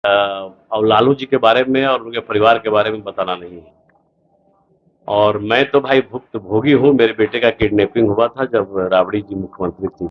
और लालू जी के बारे में और उनके परिवार के बारे में बताना नहीं है। और मैं तो भाई भुक्तभोगी हूँ। मेरे बेटे का किडनैपिंग हुआ था जब राबड़ी जी मुख्यमंत्री थी।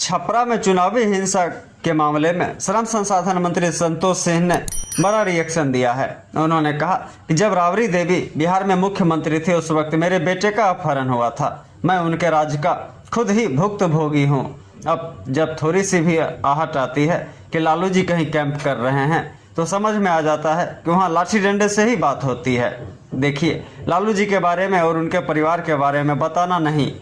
छपरा में चुनावी हिंसा के मामले में श्रम संसाधन मंत्री संतोष सिंह ने बड़ा रिएक्शन दिया है। उन्होंने कहा कि जब राबड़ी देवी बिहार में मुख्यमंत्री थे उस वक्त मेरे बेटे का अपहरण हुआ था। मैं उनके राज्य का खुद ही भुक्तभोगी हूँ। अब जब थोड़ी सी भी आहट आती है कि लालू जी कहीं कैंप कर रहे हैं तो समझ में आ जाता है कि वहाँ लाठी डंडे से ही बात होती है। देखिए, लालू जी के बारे में और उनके परिवार के बारे में बताना नहीं।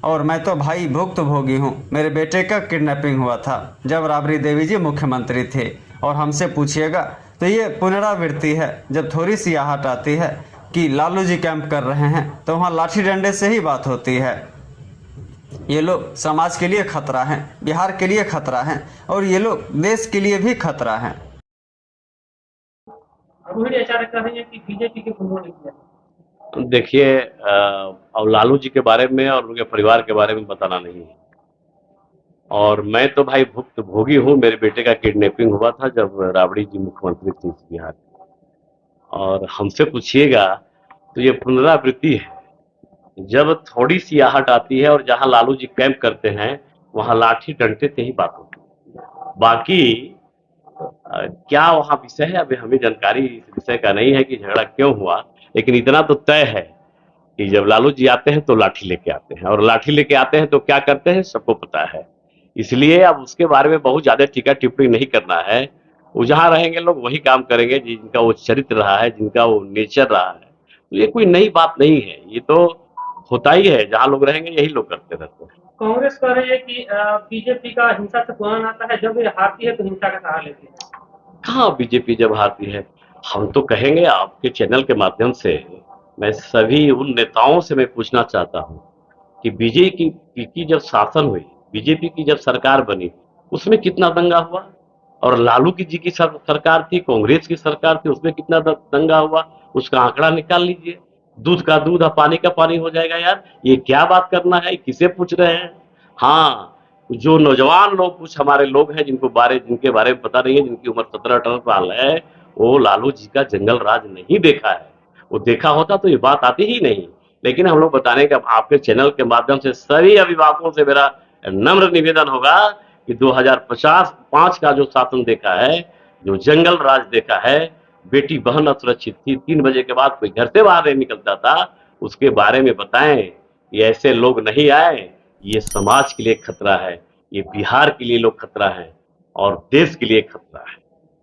और मैं तो भाई भुक्तभोगी हूँ। मेरे बेटे का किडनैपिंग हुआ था जब राबड़ी देवी जी मुख्यमंत्री थे। और हमसे पूछिएगा तो ये पुनरावृत्ति है। जब थोड़ी सी आहट आती है कि लालू जी कैंप कर रहे हैं तो वहाँ लाठी डंडे से ही बात होती है। ये लोग समाज के लिए खतरा हैं, बिहार के लिए खतरा हैं और ये लोग देश के लिए भी खतरा हैं। बीजेपी के देखिए, और लालू जी के बारे में और उनके परिवार के बारे में बताना नहीं है। और मैं तो भाई भुक्तभोगी हूँ। मेरे बेटे का किडनैपिंग हुआ था जब राबड़ी जी मुख्यमंत्री थी इस बिहार की। और हमसे पूछिएगा तो ये पुनरावृत्ति है। जब थोड़ी सी आहट आती है और जहां लालू जी कैंप करते हैं वहां लाठी डंडे से ही बात होती है। बाकी क्या वहां विषय है अभी हमें जानकारी इस विषय का नहीं है कि झगड़ा क्यों हुआ। लेकिन इतना तो तय है कि जब लालू जी आते हैं तो लाठी लेके आते हैं, और लाठी लेके आते हैं तो क्या करते हैं सबको पता है। इसलिए अब उसके बारे में बहुत ज्यादा टीका टिप्पणी नहीं करना है। वो जहां रहेंगे लोग वही काम करेंगे जिनका वो चरित्र रहा है, जिनका वो नेचर रहा है। तो ये कोई नई बात नहीं है, ये तो होता ही है। जहां लोग रहेंगे यही लोग करते रहते हैं। कांग्रेस कह रही है कि बीजेपी का हिंसा से पुराना आता है, जब ये हारती है तो हिंसा का सहारा लेती है। कहाँ बीजेपी जब हारती है। हम तो कहेंगे आपके चैनल के माध्यम से, मैं सभी उन नेताओं से मैं पूछना चाहता हूँ कि बीजेपी की जब शासन हुई, बीजेपी की जब सरकार बनी, उसमें कितना दंगा हुआ। और लालू की जी की सरकार थी, कांग्रेस की सरकार थी, उसमें कितना दंगा हुआ। उसका आंकड़ा निकाल लीजिए। दूध का दूध और पानी का पानी हो जाएगा। यार ये क्या बात करना है, किसे पूछ रहे हैं। हाँ, जो नौजवान लोग, कुछ हमारे लोग हैं जिनके बारे में पता नहीं है, जिनकी उम्र 17-18 साल है, वो लालू जी का जंगल राज नहीं देखा है। वो देखा होता तो ये बात आती ही नहीं। लेकिन हम लोग बताने का आपके चैनल के माध्यम से सभी अभिभावकों से मेरा नम्र निवेदन होगा कि 2050-5 का जो शासन देखा है, जो जंगल राज देखा है, बेटी बहन असुरक्षित थी, 3 बजे के बाद कोई घर से बाहर नहीं निकलता था, उसके बारे में बताएं। ये ऐसे लोग नहीं आए। ये समाज के लिए खतरा है, ये बिहार के लिए लोग खतरा है और देश के लिए खतरा है।